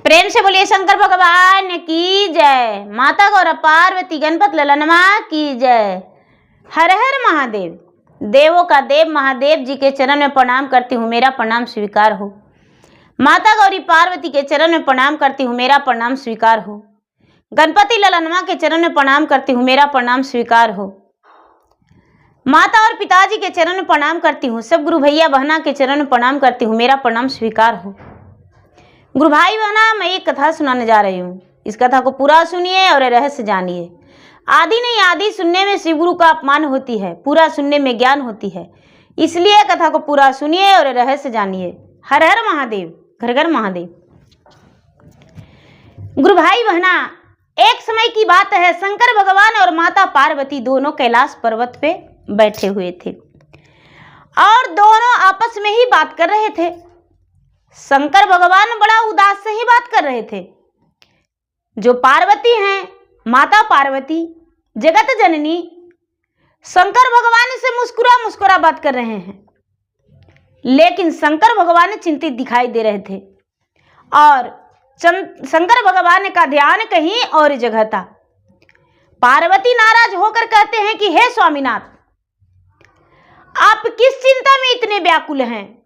प्रेम से बोलिए शंकर भगवान की जय। माता गौरा पार्वती गणपत ललनमा की जय। हर हर महादेव। देवों का देव महादेव जी के चरण में प्रणाम करती हूँ, मेरा प्रणाम स्वीकार हो। माता गौरी पार्वती के चरण में प्रणाम करती हूँ, मेरा प्रणाम स्वीकार हो। गणपति ललनमा के चरण में प्रणाम करती हूँ, मेरा प्रणाम स्वीकार हो। माता और पिताजी के चरण में प्रणाम करती हूँ, सब गुरु भैया बहना के चरण में प्रणाम करती हूँ, मेरा प्रणाम स्वीकार हो। गुरु भाई बहना, मैं एक कथा सुनाने जा रही हूँ। इस कथा को पूरा सुनिए और रहस्य जानिए। आदि नहीं आदि सुनने में शिव गुरु का अपमान होती है, पूरा सुनने में ज्ञान होती है। इसलिए कथा को पूरा सुनिए और रहस्य जानिए। हर हर महादेव, घर घर महादेव। गुरु भाई बहना, एक समय की बात है, शंकर भगवान और माता पार्वती दोनों कैलाश पर्वत पे बैठे हुए थे और दोनों आपस में ही बात कर रहे थे। शंकर भगवान बड़ा उदास से ही बात कर रहे थे। जो पार्वती हैं, माता पार्वती जगत जननी, शंकर भगवान से मुस्कुरा मुस्कुरा बात कर रहे हैं, लेकिन शंकर भगवान चिंतित दिखाई दे रहे थे और शंकर भगवान का ध्यान कहीं और जगह था। पार्वती नाराज होकर कहते हैं कि हे स्वामीनाथ, आप किस चिंता में इतने व्याकुल हैं?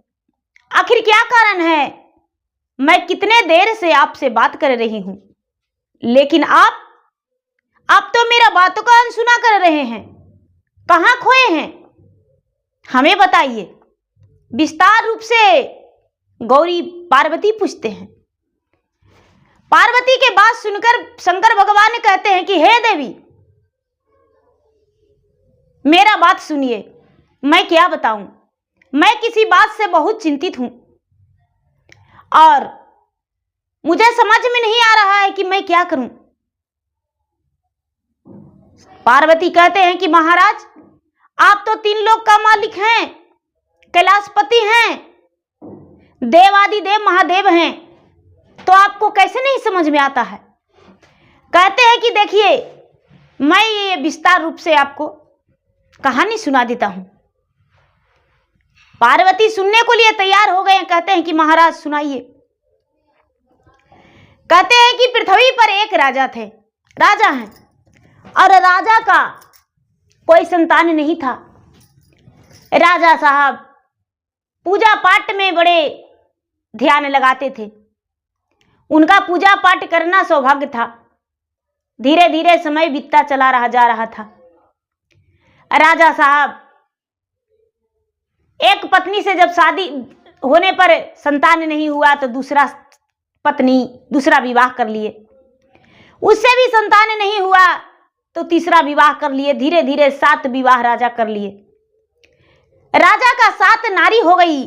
आखिर क्या कारण है? मैं कितने देर से आपसे बात कर रही हूं, लेकिन आप तो मेरा बातों का अनसुना कर रहे हैं। कहां खोए हैं, हमें बताइए। विस्तार रूप से गौरी पार्वती पूछते हैं। पार्वती के बात सुनकर शंकर भगवान कहते हैं कि हे देवी, मेरा बात सुनिए। मैं क्या बताऊं, मैं किसी बात से बहुत चिंतित हूं और मुझे समझ में नहीं आ रहा है कि मैं क्या करूं। पार्वती कहते हैं कि महाराज, आप तो 3 लोक का मालिक हैं, कैलाशपति हैं, देवादिदेव महादेव हैं, तो आपको कैसे नहीं समझ में आता है? कहते हैं कि देखिए, मैं ये विस्तार रूप से आपको कहानी सुना देता हूं। पार्वती सुनने को लिए तैयार हो गए। कहते हैं कि महाराज सुनाइए। कहते हैं कि पृथ्वी पर एक राजा थे, राजा हैं, और राजा का कोई संतान नहीं था। राजा साहब पूजा पाठ में बड़े ध्यान लगाते थे, उनका पूजा पाठ करना सौभाग्य था। धीरे धीरे समय बीतता चला जा रहा था। राजा साहब एक पत्नी से जब शादी होने पर संतान नहीं हुआ तो दूसरा विवाह कर लिए। उससे भी संतान नहीं हुआ तो तीसरा विवाह कर लिए। धीरे धीरे 7 विवाह राजा कर लिए। राजा का 7 नारी हो गई,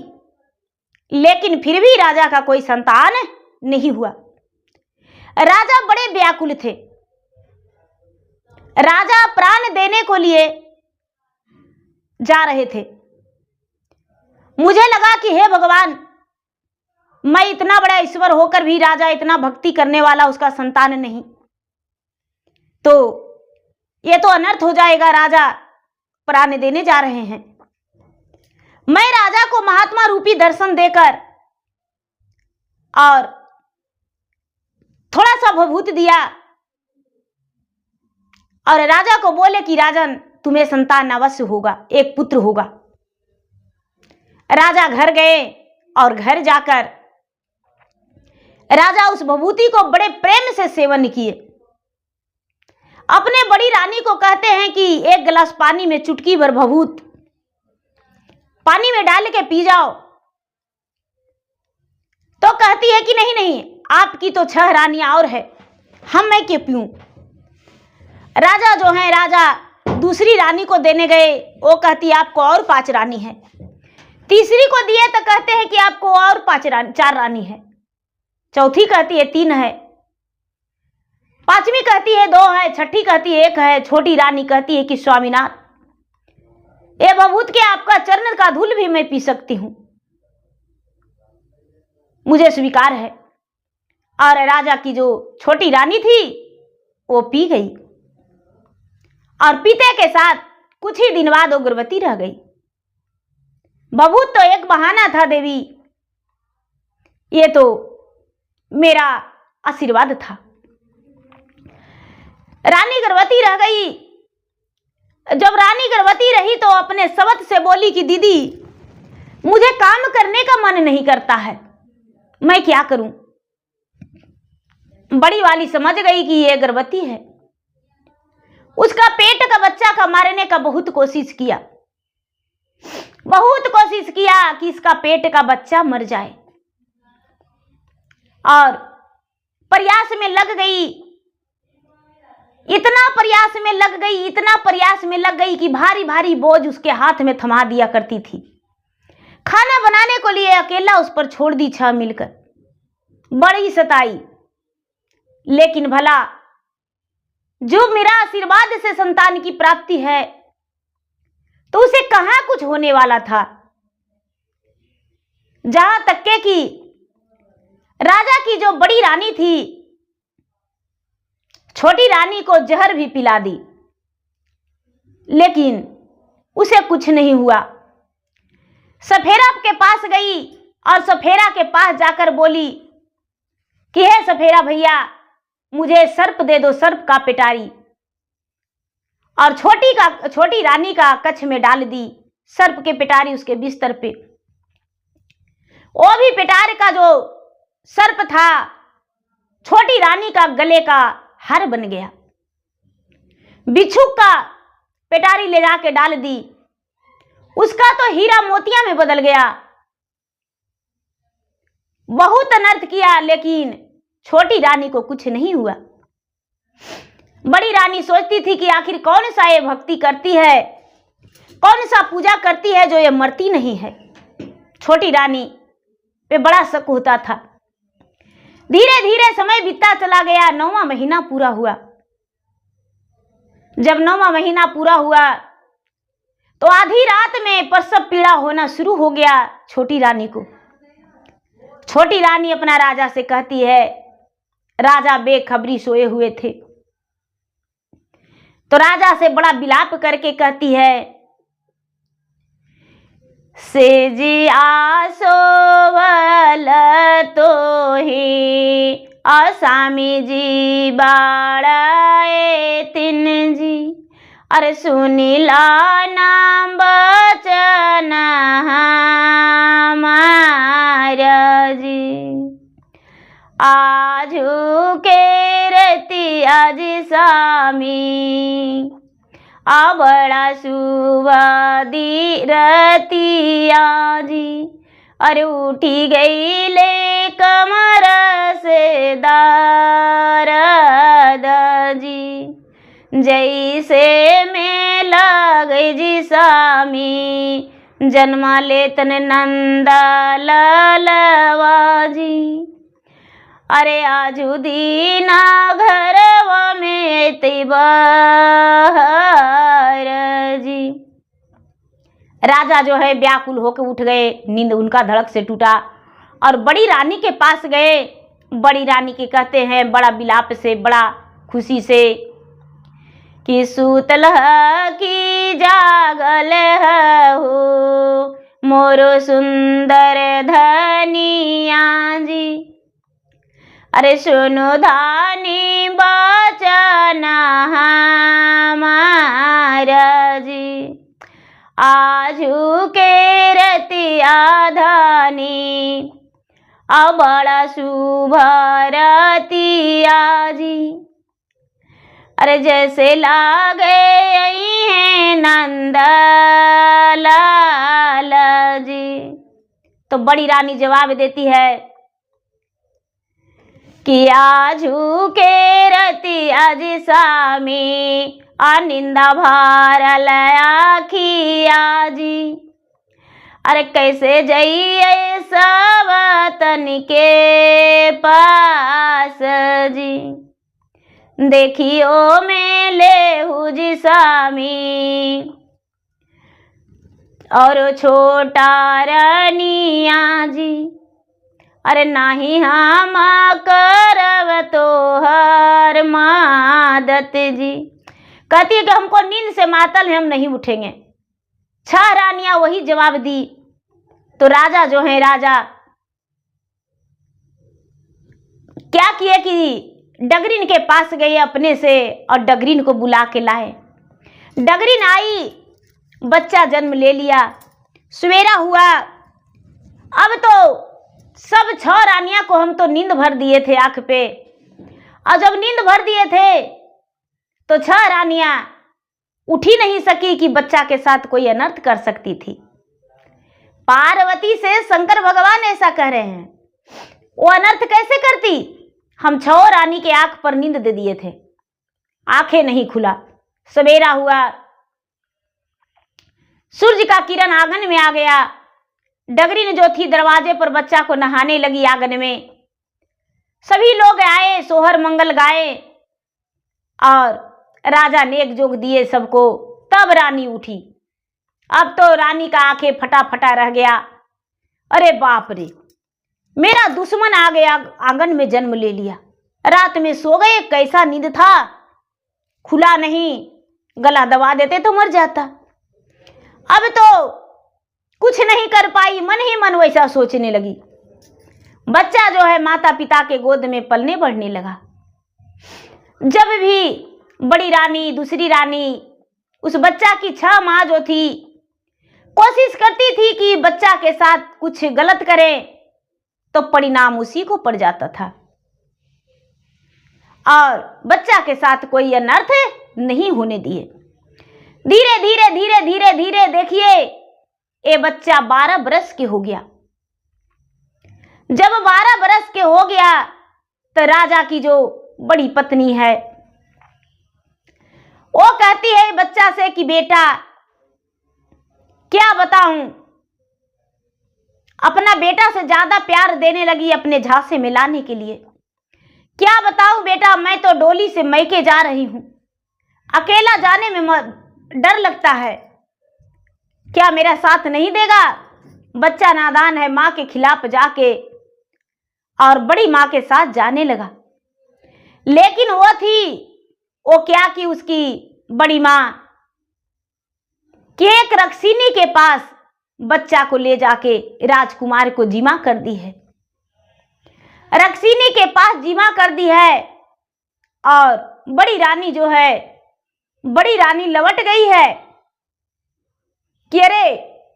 लेकिन फिर भी राजा का कोई संतान नहीं हुआ। राजा बड़े व्याकुल थे। राजा प्राण देने को लिए जा रहे थे। मुझे लगा कि हे भगवान, मैं इतना बड़ा ईश्वर होकर भी राजा इतना भक्ति करने वाला, उसका संतान नहीं, तो ये तो अनर्थ हो जाएगा। राजा प्राण देने जा रहे हैं। मैं राजा को महात्मा रूपी दर्शन देकर और थोड़ा सा भभूत दिया और राजा को बोले कि राजन, तुम्हें संतान अवश्य होगा, एक पुत्र होगा। राजा घर गए और घर जाकर राजा उस भभूति को बड़े प्रेम से सेवन किए। अपने बड़ी रानी को कहते हैं कि 1 गिलास पानी में चुटकी भर भभूत पानी में डाल के पी जाओ। तो कहती है कि नहीं नहीं, आपकी तो 6 रानियां और है, मैं क्यों पीऊं। राजा जो है, राजा दूसरी रानी को देने गए, वो कहती है आपको और 5 रानी है। तीसरी को दिए तो कहते हैं कि आपको और 4 रानी है। चौथी कहती है 3 है। 5वीं कहती है 2 है। 6ठी कहती है 1 है। छोटी रानी कहती है कि स्वामीनाथ, ये भभूत के आपका चरण का धूल भी मैं पी सकती हूं, मुझे स्वीकार है। और राजा की जो छोटी रानी थी वो पी गई और पीते के साथ कुछ ही दिन बाद वो गर्भवती रह गई। भभूत तो एक बहाना था देवी, ये तो मेरा आशीर्वाद था। रानी गर्भवती रह गई। जब रानी गर्भवती रही तो अपने सवत से बोली कि दीदी, मुझे काम करने का मन नहीं करता है, मैं क्या करूं। बड़ी वाली समझ गई कि ये गर्भवती है। उसका पेट का बच्चा का मारने का बहुत कोशिश किया कि इसका पेट का बच्चा मर जाए, और प्रयास में लग गई। इतना प्रयास में लग गई कि भारी भारी बोझ उसके हाथ में थमा दिया करती थी। खाना बनाने को लिए अकेला उस पर छोड़ दी 6 मिलकर। बड़ी सताई, लेकिन भला जो मेरा आशीर्वाद से संतान की प्राप्ति है तो उसे कहां कुछ होने वाला था। जहां तक के कि राजा की जो बड़ी रानी थी, छोटी रानी को जहर भी पिला दी, लेकिन उसे कुछ नहीं हुआ। सफेरा के पास गई और सफेरा के पास जाकर बोली कि हे सफेरा भैया, मुझे सर्प दे दो, सर्प का पिटारी। और छोटी रानी का कच्छ में डाल दी सर्प के पिटारी उसके बिस्तर पे। वो भी पिटार का जो सर्प था छोटी रानी का गले का हार बन गया। बिच्छू का पिटारी ले जाके डाल दी, उसका तो हीरा मोतिया में बदल गया। बहुत अनर्थ किया, लेकिन छोटी रानी को कुछ नहीं हुआ। बड़ी रानी सोचती थी कि आखिर कौन सा ये भक्ति करती है, कौन सा पूजा करती है जो ये मरती नहीं है। छोटी रानी पे बड़ा शक होता था। धीरे धीरे समय बीतता चला गया। 9वां महीना पूरा हुआ। जब 9वां महीना पूरा हुआ तो आधी रात में प्रसव पीड़ा होना शुरू हो गया छोटी रानी को। छोटी रानी अपना राजा से कहती है, राजा बेखबरी सोए हुए थे, तो राजा से बड़ा विलाप करके कहती है, सेजिया सोवल तो ही आसामी जी बाड़ाए तिन जी, अरे सुनीला नाम बचन हमारा जी, आजू के रती आज सामी बड़ा सुवादी रतिया जी, अरे उठी गई ले कमर से दारद जी, जैसे में लगे जी सामी जन्मा ले तन नंदा ललवा जी, अरे आजू दीना घरवा में तिबार जी। राजा जो है व्याकुल होकर उठ गए, नींद उनका धड़क से टूटा और बड़ी रानी के पास गए। बड़ी रानी के कहते हैं बड़ा विलाप से, बड़ा खुशी से, कि सूतल की जागल हो मोरो सुंदर धनिया जी, अरे सुनो धानी बचन हमारा जी, आजू के रतिया धानी बड़ा शुभ रतिया जी, अरे जैसे लागे हैं नंद लाल जी। तो बड़ी रानी जवाब देती है कि आजू के रति आज सामी निंदा भारल आखिया जी, अरे कैसे जाइए सब तन के पास जी, देखियो मैं ले जी सामी और छोटा रानिया जी, अरे नाही हम करव तो हर मादत जी। कहती है कि हमको नींद से मातल है, हम नहीं उठेंगे। 6 रानियां वही जवाब दी। तो राजा जो है, राजा क्या किए कि डगरीन के पास गए अपने से और डगरीन को बुला के लाए। डगरीन आई, बच्चा जन्म ले लिया। सवेरा हुआ, अब तो सब 6 रानियां को हम तो नींद भर दिए थे आंख पे, और जब नींद भर दिए थे तो 6 रानियां उठ ही नहीं सकी कि बच्चा के साथ कोई अनर्थ कर सकती थी। पार्वती से शंकर भगवान ऐसा कह रहे हैं, वो अनर्थ कैसे करती? हम 6 रानी के आंख पर नींद दे दिए थे, आंखें नहीं खुला। सवेरा हुआ, सूर्य का किरण आंगन में आ गया। डगरीन जो थी दरवाजे पर बच्चा को नहाने लगी आंगन में। सभी लोग आए, सोहर मंगल गाए और राजा नेक जोग दिए सबको। तब रानी उठी। अब तो रानी का आंखें फटा फटा रह गया। अरे बाप रे, मेरा दुश्मन आ गया, आंगन में जन्म ले लिया। रात में सो गए, कैसा नींद था, खुला नहीं, गला दबा देते तो मर जाता। अब तो कुछ नहीं कर पाई, मन ही मन वैसा सोचने लगी। बच्चा जो है माता पिता के गोद में पलने बढ़ने लगा। जब भी बड़ी रानी, दूसरी रानी उस बच्चा की 6 माँ जो थी कोशिश करती थी कि बच्चा के साथ कुछ गलत करे, तो परिणाम उसी को पड़ जाता था और बच्चा के साथ कोई अनर्थ नहीं होने दिए। धीरे धीरे धीरे धीरे धीरे देखिए, ये बच्चा 12 बरस के हो गया। जब 12 बरस के हो गया तो राजा की जो बड़ी पत्नी है वो कहती है बच्चा से कि बेटा, क्या बताऊं, अपना बेटा से ज्यादा प्यार देने लगी अपने झांसे में लाने के लिए। क्या बताऊं बेटा, मैं तो डोली से मैके जा रही हूं, अकेला जाने में डर लगता है, क्या मेरा साथ नहीं देगा? बच्चा नादान है, मां के खिलाफ जाके और बड़ी मां के साथ जाने लगा। लेकिन वो क्या कि उसकी बड़ी मां कि एक रक्षिनी के पास बच्चा को ले जाके राजकुमार को जिमा कर दी है। रक्षिनी के पास जिमा कर दी है और बड़ी रानी जो है, बड़ी रानी लौट गई है कि अरे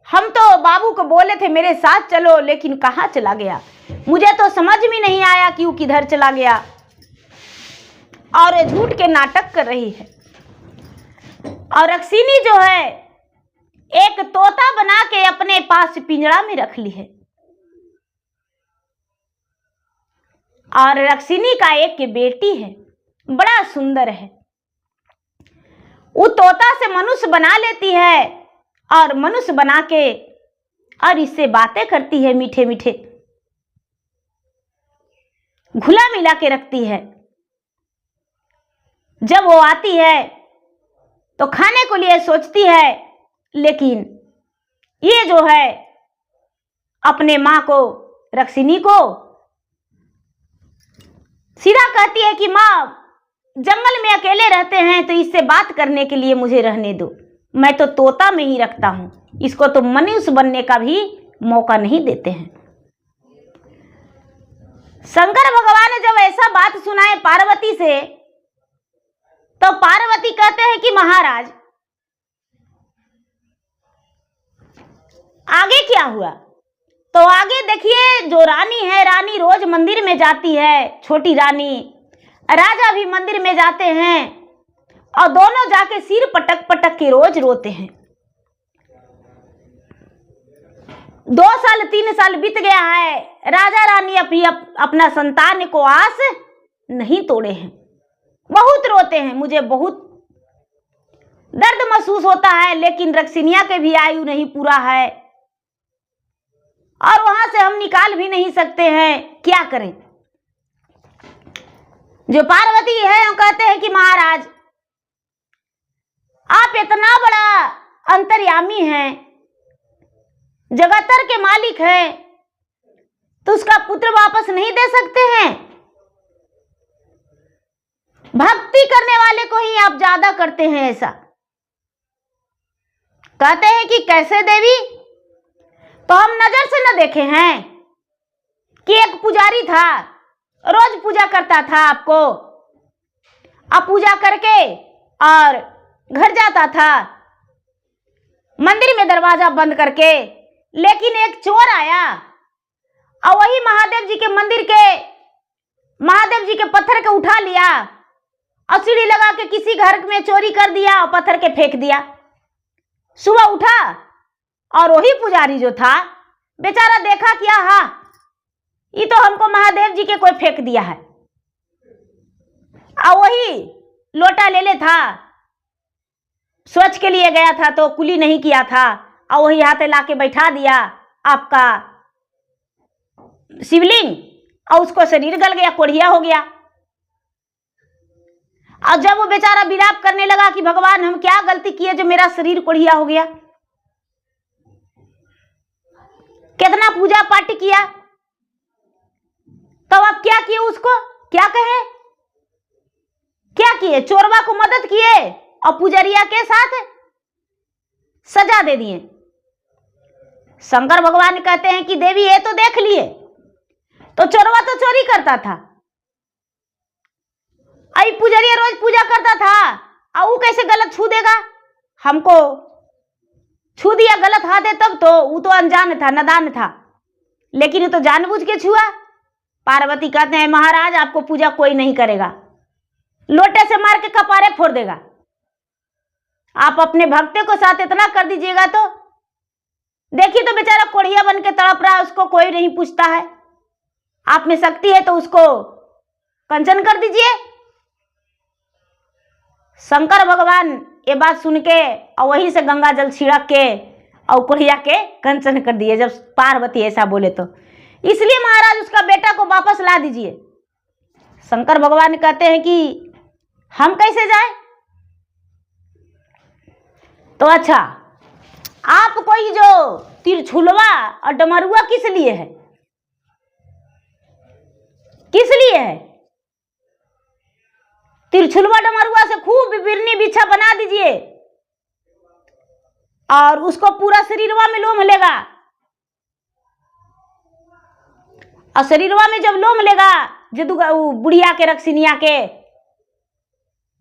हम तो बाबू को बोले थे मेरे साथ चलो, लेकिन कहाँ चला गया, मुझे तो समझ में नहीं आया कि वो किधर चला गया। और झूठ के नाटक कर रही है। और रक्षिनी जो है एक तोता बना के अपने पास पिंजरा में रख ली है। और रक्षिनी का एक बेटी है, बड़ा सुंदर है। वो तोता से मनुष्य बना लेती है और मनुष्य बना के और इससे बातें करती है, मीठे मीठे घुला मिला के रखती है। जब वो आती है तो खाने को लिए सोचती है, लेकिन ये जो है अपने मां को, रक्षिनी को सीधा कहती है कि मां, जंगल में अकेले रहते हैं तो इससे बात करने के लिए मुझे रहने दो, मैं तो तोता में ही रखता हूं, इसको तो मनुष्य बनने का भी मौका नहीं देते हैं। शंकर भगवान ने जब ऐसा बात सुनाए पार्वती से, तो पार्वती कहते हैं कि महाराज आगे क्या हुआ? तो आगे देखिए, जो रानी है, रानी रोज मंदिर में जाती है, छोटी रानी, राजा भी मंदिर में जाते हैं और दोनों जाके सिर पटक पटक के रोज रोते हैं। 2 साल 3 साल बीत गया है, राजा रानी अपना संतान को आस नहीं तोड़े हैं, बहुत रोते हैं। मुझे बहुत दर्द महसूस होता है, लेकिन रक्षिनिया के भी आयु नहीं पूरा है और वहां से हम निकाल भी नहीं सकते हैं, क्या करें? जो पार्वती है वो कहते हैं कि महाराज आप इतना बड़ा अंतर्यामी हैं, जगतर के मालिक हैं, तो उसका पुत्र वापस नहीं दे सकते हैं? भक्ति करने वाले को ही आप ज्यादा करते हैं ऐसा। कहते हैं कि कैसे देवी? तो हम नजर से न देखे हैं कि एक पुजारी था, रोज पूजा करता था आपको। अब पूजा करके और घर जाता था मंदिर में दरवाजा बंद करके। लेकिन एक चोर आया और वही महादेव जी के मंदिर के महादेव जी के पत्थर के उठा लिया और सीढ़ी लगा के किसी घर में चोरी कर दिया और पत्थर के फेंक दिया। सुबह उठा और वही पुजारी जो था बेचारा देखा क्या, हाँ ये तो हमको महादेव जी के कोई फेंक दिया है। और वही लोटा ले ले था, स्वच्छ के लिए गया था तो कुली नहीं किया था और वही हाथ लाके बैठा दिया आपका शिवलिंग और उसको शरीर गल गया, कोढ़िया हो गया। और जब वो बेचारा विलाप करने लगा कि भगवान हम क्या गलती किए जो मेरा शरीर कोढ़िया हो गया, कितना पूजा पाठ किया, तो अब क्या किए, उसको क्या कहे, क्या किए, चोरवा को मदद किए और पुजरिया के साथ सजा दे दिए। शंकर भगवान कहते हैं कि देवी ये तो देख लिए, तो चोरवा तो चोरी करता था, आई पुजरिया रोज पूजा करता था और वो कैसे गलत छू देगा, हमको छू दिया गलत हाथ है तब तो वो तो अनजान था, नादान था, लेकिन ये तो जानबूझ के छुआ। पार्वती कहते हैं महाराज आपको पूजा कोई नहीं करेगा, लोटे से मार के कपारे फोड़ देगा। आप अपने भक्तों को साथ इतना कर दीजिएगा तो देखिए तो बेचारा कोढ़िया बन के तड़प रहा है, उसको कोई नहीं पूछता है। आप में शक्ति है तो उसको कंचन कर दीजिए। शंकर भगवान ये बात सुन के और वहीं से गंगा जल छिड़क के और कोढ़िया के कंचन कर दिए। जब पार्वती ऐसा बोले तो इसलिए महाराज उसका बेटा को वापस ला दीजिए। शंकर भगवान कहते हैं कि हम कैसे जाए, तो अच्छा आप कोई जो तिरछुलवा और डमरुआ किस लिए है, किस लिए है, तिरछुलवा डमरुआ से खूब बिरनी बिछा बना दीजिए और उसको पूरा शरीरवा में लोम लेगा और शरीरवा में जब लोम लेगा जदू बुढ़िया के रक्सिनिया के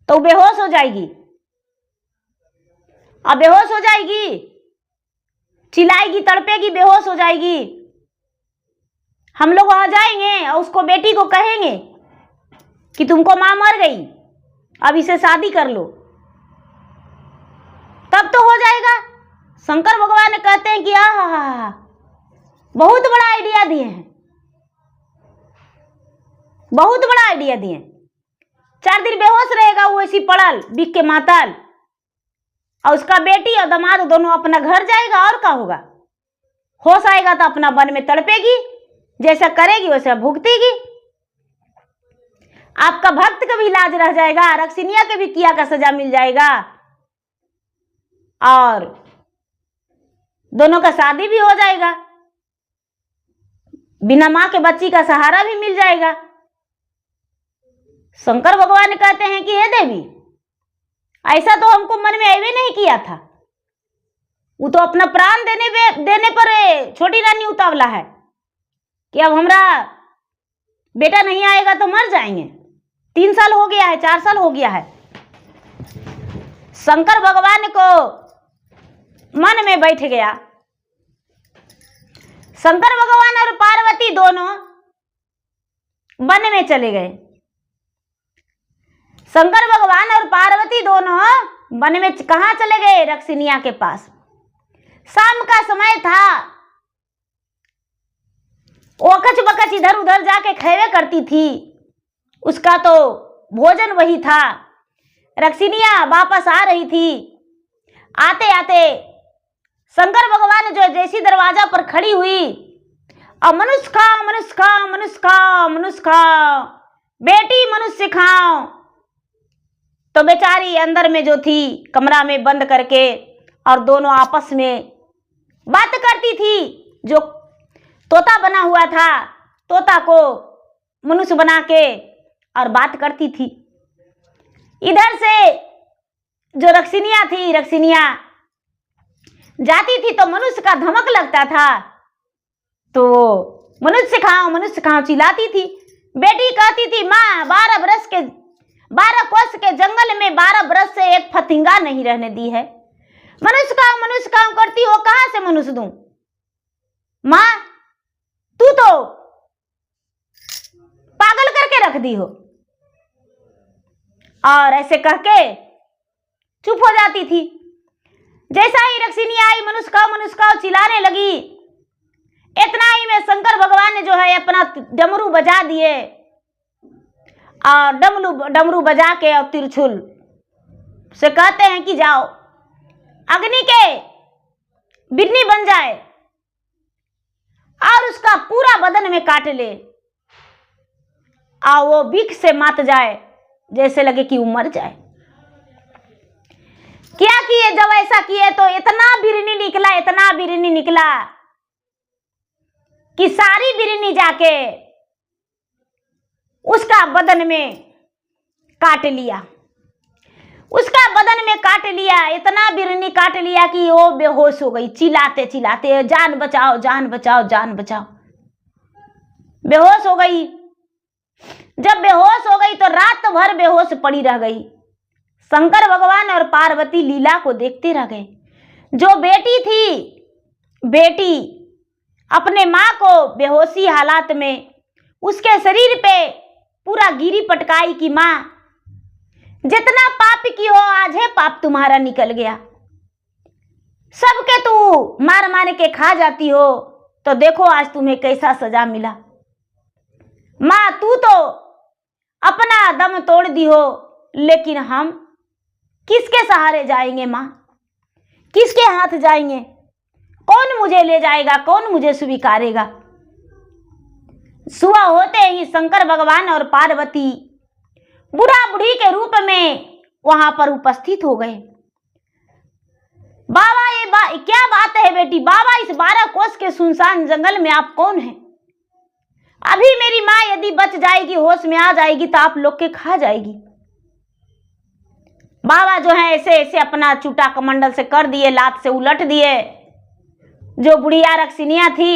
तो बेहोश हो जाएगी। अब बेहोश हो जाएगी, चिल्लाएगी, तड़पेगी, बेहोश हो जाएगी। हम लोग वहां जाएंगे और उसको बेटी को कहेंगे कि तुमको मां मर गई, अब इसे शादी कर लो, तब तो हो जाएगा। शंकर भगवान कहते हैं कि आहा बहुत बड़ा आइडिया दिए हैं, बहुत बड़ा आइडिया दिए। 4 दिन बेहोश रहेगा वो ऐसी पड़ल बिक के मातल और उसका बेटी और दामाद दोनों अपना घर जाएगा और क्या होगा। होश आएगा तो अपना वन में तड़पेगी, जैसा करेगी वैसा भुगतेगी। आपका भक्त का भी इलाज रह जाएगा, रक्सिनिया के भी किया का सजा मिल जाएगा और दोनों का शादी भी हो जाएगा, बिना मां के बच्ची का सहारा भी मिल जाएगा। शंकर भगवान कहते हैं कि हे देवी ऐसा तो हमको मन में आवे नहीं किया था, वो तो अपना प्राण देने पर छोटी रानी उतावला है कि अब हमरा बेटा नहीं आएगा तो मर जाएंगे। 3 साल हो गया है, 4 साल हो गया है। शंकर भगवान को मन में बैठ गया। शंकर भगवान और पार्वती दोनों वन में चले गए। शंकर भगवान और पार्वती दोनों वन में कहां चले गए, रक्सिनिया के पास। शाम का समय था, ओकच बकच इधर उधर जाके खेवे करती थी, उसका तो भोजन वही था। रक्सिनिया वापस आ रही थी, आते आते शंकर भगवान जो जैसी दरवाजा पर खड़ी हुई और मनुष्य खाओ, मनुष्य खाओ, मनुष्य खाओ, मनुष्य खाओ, बेटी मनुष्य खाओ, तो बेचारी अंदर में जो थी कमरा में बंद करके और दोनों आपस में बात करती थी। जो तोता बना हुआ था, तोता को मनुष्य बना के और बात करती थी। इधर से जो रक्सिनिया थी, रक्सिनिया जाती थी तो मनुष्य का धमक लगता था तो मनुष्य खाओ चिल्लाती थी। बेटी कहती थी, माँ 12 कोस के जंगल में 12 बरस से एक फतिंगा नहीं रहने दी है। मनुष्य काम करती हो, कहां से मनुष्य दूं? माँ तू तो पागल करके रख दी हो। और ऐसे कह के चुप हो जाती थी। जैसा ही रक्षिणी आई, मनुष्य का चिल्लाने लगी। इतना ही में शंकर भगवान ने जो है अपना डमरू बजा दिए और डमरू बजा के और त्रिशूल से कहते हैं कि जाओ अग्नि के बिन्नी बन जाए और उसका पूरा बदन में काट ले और वो बिख से मात जाए, जैसे लगे कि वो मर जाए। क्या किए? जब ऐसा किए तो इतना बिरनी निकला कि सारी बिरनी जाके उसका बदन में काट लिया। इतना बिरनी काट लिया कि वो बेहोश हो गई, चिल्लाते जान बचाओ, जान बचाओ, जान बचाओ। बेहोश हो गई। जब बेहोश हो गई तो रात भर बेहोश पड़ी रह गई। शंकर भगवान और पार्वती लीला को देखते रह गए। जो बेटी अपने माँ को बेहोशी हालात में उसके शरीर पे पूरा गिरी पटकाई कि माँ जितना पाप की हो आज है पाप तुम्हारा निकल गया। सबके तू मार के खा जाती हो, तो देखो आज तुम्हें कैसा सजा मिला। माँ तू तो अपना दम तोड़ दी हो, लेकिन हम किसके सहारे जाएंगे? माँ किसके हाथ जाएंगे? कौन मुझे ले जाएगा? कौन मुझे स्वीकारेगा? सुबह होते ही शंकर भगवान और पार्वती बूढ़ा बूढ़ी के रूप में वहां पर उपस्थित हो गए। बाबा ये क्या बात है बेटी? बाबा इस 12 कोस के सुनसान जंगल में आप कौन हैं? अभी मेरी माँ यदि बच जाएगी, होश में आ जाएगी तो आप लोग के खा जाएगी। बाबा जो है ऐसे अपना चूटा कमंडल से कर दिए, लात से उलट दिए। जो बुढ़िया रक्षिणिया थी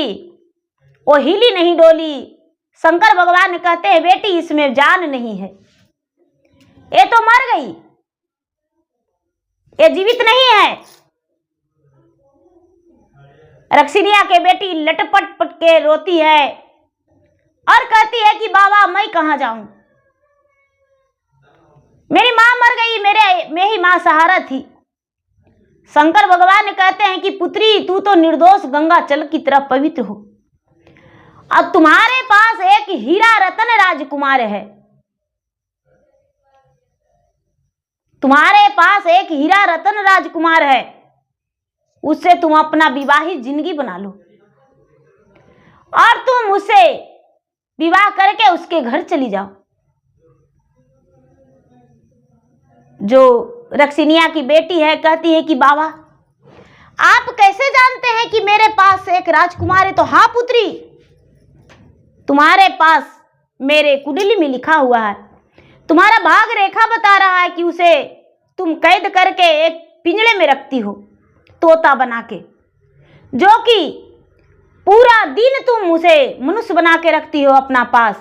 वो हिली नहीं डोली। शंकर भगवान कहते हैं बेटी इसमें जान नहीं है, ये तो मर गई, ये जीवित नहीं है। रक्षिणिया के बेटी लटपट पट के रोती है और कहती है कि बाबा मैं कहां जाऊं? मेरी मां मर गई, मैं ही मां सहारा थी। शंकर भगवान कहते हैं कि पुत्री तू तो निर्दोष गंगा जल की तरह पवित्र हो। अब तुम्हारे पास एक हीरा रतन राजकुमार है, तुम्हारे पास एक हीरा रतन राजकुमार है, उससे तुम अपना विवाहित जिंदगी बना लो और तुम उससे विवाह करके उसके घर चली जाओ। जो रक्षिणिया की बेटी है कहती है कि बाबा आप कैसे जानते हैं कि मेरे पास एक राजकुमार है? तो हाँ पुत्री, तुम्हारे पास मेरे कुंडली में लिखा हुआ है, तुम्हारा भाग रेखा बता रहा है कि उसे तुम कैद करके एक पिंजरे में रखती हो, तोता बना के, जो कि पूरा दिन तुम उसे मनुष्य बना के रखती हो अपना पास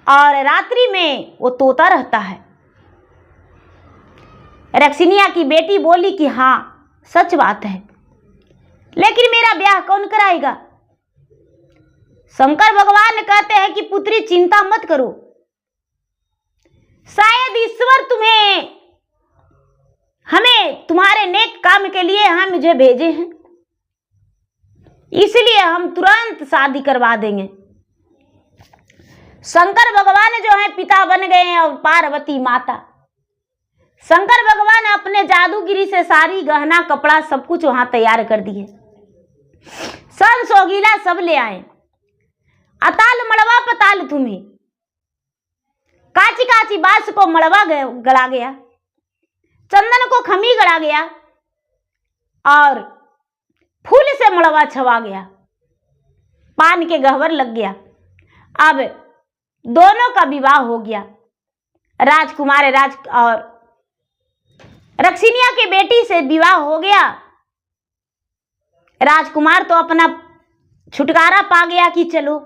और रात्रि में वो तोता रहता है। रक्षिणिया की बेटी बोली कि हाँ सच बात है, लेकिन मेरा ब्याह कौन कराएगा? शंकर भगवान कहते हैं कि पुत्री चिंता मत करो, शायद ईश्वर हमें तुम्हारे नेक काम के लिए मुझे भेजे हैं, इसलिए हम तुरंत शादी करवा देंगे। शंकर भगवान जो है पिता बन गए हैं और पार्वती माता। शंकर भगवान अपने जादूगिरी से सारी गहना कपड़ा सब कुछ वहां तैयार कर दिए। सन सोगीला सब ले आए। अताल मड़वा पताल तुम्हें, काची काची बांस को मड़वा गड़ा गया, चंदन को खमी गड़ा गया और फूल से मड़वा छवा गया, पान के गहवर लग गया। अब दोनों का विवाह हो गया। राजकुमार और रक्षिणिया की बेटी से विवाह हो गया। राजकुमार तो अपना छुटकारा पा गया कि चलो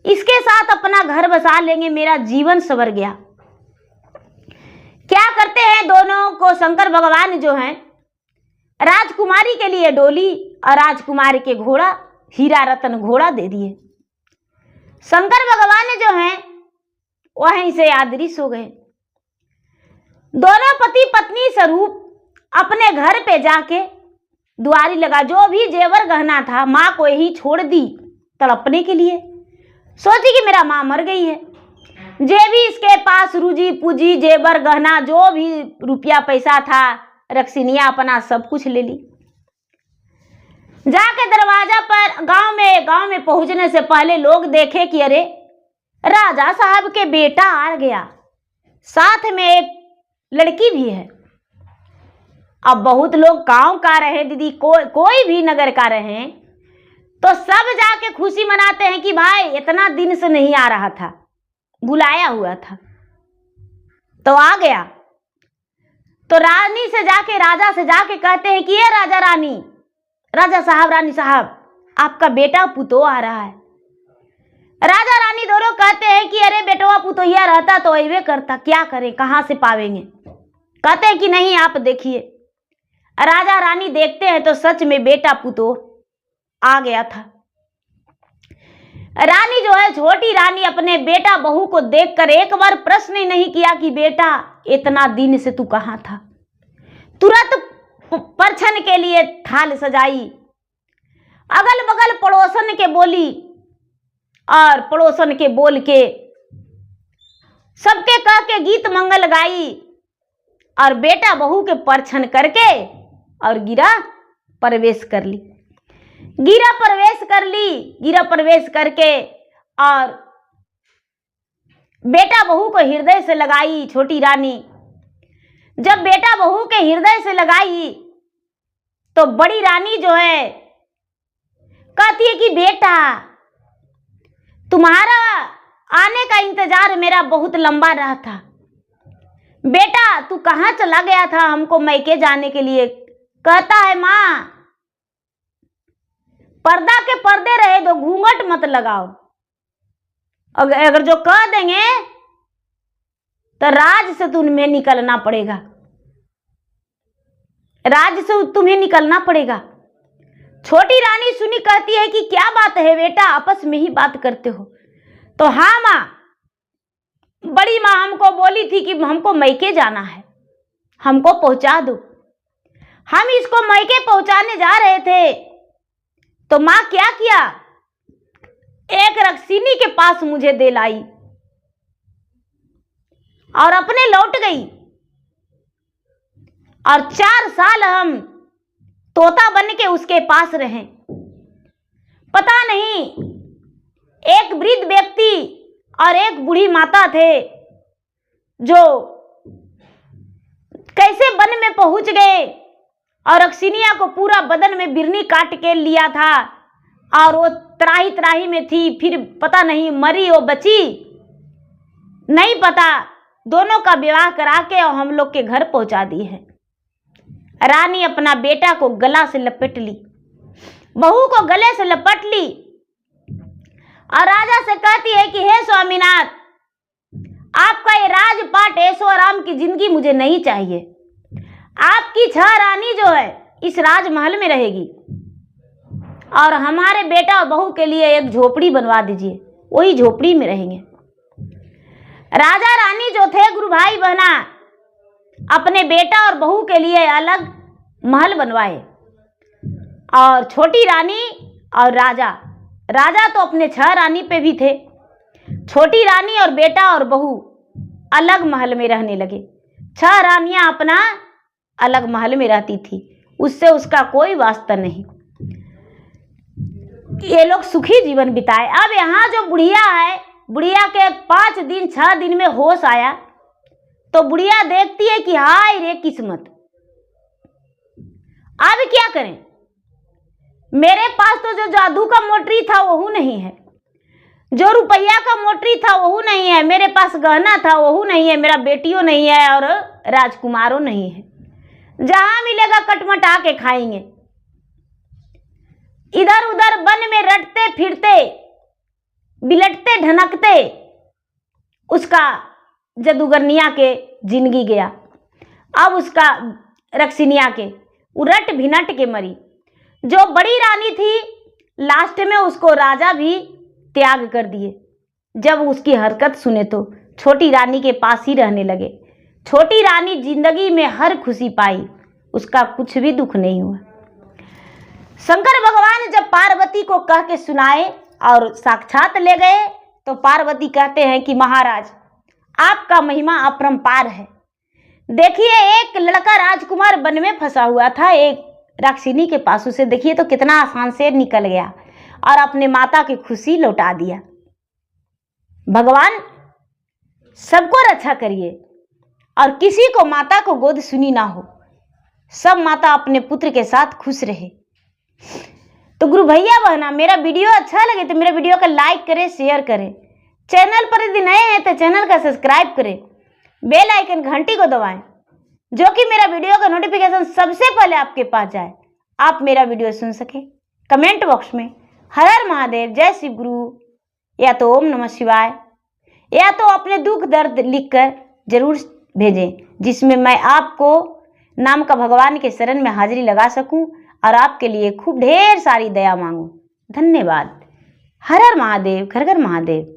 इसके साथ अपना घर बसा लेंगे, मेरा जीवन संवर गया। क्या करते हैं दोनों को शंकर भगवान जो हैं राजकुमारी के लिए डोली और राजकुमारी के घोड़ा हीरा रतन घोड़ा दे दिए। शंकर भगवान जो हैं वहीं से अदृश्य हो गए। दोनों पति पत्नी स्वरूप अपने घर पे जाके दुआरी लगा, जो भी जेवर गहना था माँ को यही छोड़ दी तड़पने के लिए। सोची कि मेरा माँ मर गई है, जे भी इसके पास रूजी पूजी जेवर गहना जो भी रुपया पैसा था रक्सिनिया अपना सब कुछ ले ली। जाके दरवाजा पर गांव में पहुंचने से पहले लोग देखे कि अरे राजा साहब के बेटा आ गया, साथ में एक लड़की भी है। अब बहुत लोग गांव का रहे दीदी, कोई भी नगर का रहे तो सब जाके खुशी मनाते हैं कि भाई इतना दिन से नहीं आ रहा था, बुलाया हुआ था तो आ गया। तो रानी से जाके राजा से जाके कहते हैं कि ये राजा साहब रानी साहब आपका बेटा पुतो आ रहा है। राजा रानी दोनों कहते हैं कि अरे बेटवा पुतोहिया रहता तो ऐवे करता, क्या करें कहाँ से पावेंगे। कहते हैं कि नहीं आप देखिए। राजा रानी देखते हैं तो सच में बेटा पुतो आ गया था। रानी जो है छोटी रानी अपने बेटा बहू को देखकर एक बार प्रश्न ही नहीं किया कि बेटा इतना दिन से तू कहाँ था। तुरंत परछन के लिए थाल सजाई, अगल बगल पड़ोसन के बोली और पड़ोसन के बोल के सबके कह के गीत मंगल गाई और बेटा बहू के परछन करके और गिरा प्रवेश कर ली। गिरा प्रवेश करके और बेटा बहू को हृदय से लगाई छोटी रानी। जब बेटा बहू के हृदय से लगाई तो बड़ी रानी जो है कहती है कि बेटा तुम्हारा आने का इंतजार मेरा बहुत लंबा रहा था। बेटा तू कहाँ चला गया था हमको मैके जाने के लिए। कहता है माँ पर्दा के पर्दे रहे दो, घूंघट मत लगाओ। अगर जो कह देंगे तो राज से तुम्हें निकलना पड़ेगा, राज से तुम्हें निकलना पड़ेगा। छोटी रानी सुनी, कहती है कि क्या बात है बेटा, आपस में ही बात करते हो। तो हाँ माँ, बड़ी माँ हमको बोली थी कि हमको मैके जाना है, हमको पहुंचा दो। हम इसको मैके पहुंचाने जा रहे थे तो माँ क्या किया, एक रक्सिनी के पास मुझे दे लाई और अपने लौट गई। और 4 साल हम तोता बन के उसके पास रहे। पता नहीं एक वृद्ध व्यक्ति और एक बूढ़ी माता थे जो कैसे वन में पहुंच गए और रक्सिनिया को पूरा बदन में बिरनी काट के लिया था और वो त्राही त्राही में थी। फिर पता नहीं मरी वो बची, नहीं पता। दोनों का विवाह करा के और हम लोग के घर पहुंचा दी है। रानी अपना बेटा को गला से लपेट ली, बहू को गले से लपट ली और राजा से कहती है कि हे स्वामीनाथ, आपका ये राजपाट ऐशो आराम की जिंदगी मुझे नहीं चाहिए। आपकी 6 रानी जो है इस राजमहल में रहेगी और हमारे बेटा और बहू के लिए एक झोपड़ी बनवा दीजिए, वही झोपड़ी में रहेंगे। राजा रानी जो थे गुरु भाई बहना अपने बेटा और बहू के लिए अलग महल बनवाए और छोटी रानी और राजा तो अपने 6 रानी पे भी थे। छोटी रानी और बेटा और बहू अलग महल में रहने लगे। 6 रानियां अपना अलग महल में रहती थी, उससे उसका कोई वास्ता नहीं। ये लोग सुखी जीवन बिताए। अब यहाँ जो बुढ़िया है, बुढ़िया के 5 दिन 6 दिन में होश आया तो बुढ़िया देखती है कि हाय रे किस्मत, अब क्या करें, मेरे पास तो जो जादू का मोटरी था वहू नहीं है, जो रुपया का मोटरी था वहू नहीं है, मेरे पास गहना था वहू नहीं है, मेरा बेटियों नहीं है और राजकुमारों नहीं है। जहां मिलेगा कटमटा के खाएंगे। इधर उधर वन में रटते फिरते बिलटते ढनकते उसका जादूगरनिया के जिंदगी गया। अब उसका रक्सिनिया के उलट भिनट के मरी। जो बड़ी रानी थी लास्ट में उसको राजा भी त्याग कर दिए। जब उसकी हरकत सुने तो छोटी रानी के पास ही रहने लगे। छोटी रानी जिंदगी में हर खुशी पाई, उसका कुछ भी दुख नहीं हुआ। शंकर भगवान जब पार्वती को कह के सुनाए और साक्षात ले गए तो पार्वती कहते हैं कि महाराज आपका महिमा अपरंपार है। देखिए एक लड़का राजकुमार वन में फंसा हुआ था एक राक्षिनी के पास, उसे देखिए तो कितना आसान से निकल गया और अपने माता की खुशी लौटा दिया। भगवान सबको रक्षा करिए और किसी को माता को गोद सुनी ना हो, सब माता अपने पुत्र के साथ खुश रहे। तो गुरु भैया बहना मेरा वीडियो अच्छा लगे तो मेरा वीडियो को लाइक करें, शेयर करें। चैनल पर यदि नए हैं तो चैनल का सब्सक्राइब करें, बेल आइकन घंटी को दबाएं जो कि मेरा वीडियो का नोटिफिकेशन सबसे पहले आपके पास जाए, आप मेरा वीडियो सुन सके। कमेंट बॉक्स में हर हर महादेव, जय शिव गुरु या तो ओम नमः शिवाय या तो अपने दुख दर्द लिखकर जरूर भेजें, जिसमें मैं आपको नाम का भगवान के शरण में हाजिरी लगा सकूं और आपके लिए खूब ढेर सारी दया मांगूं। धन्यवाद। हर हर महादेव, घर घर महादेव।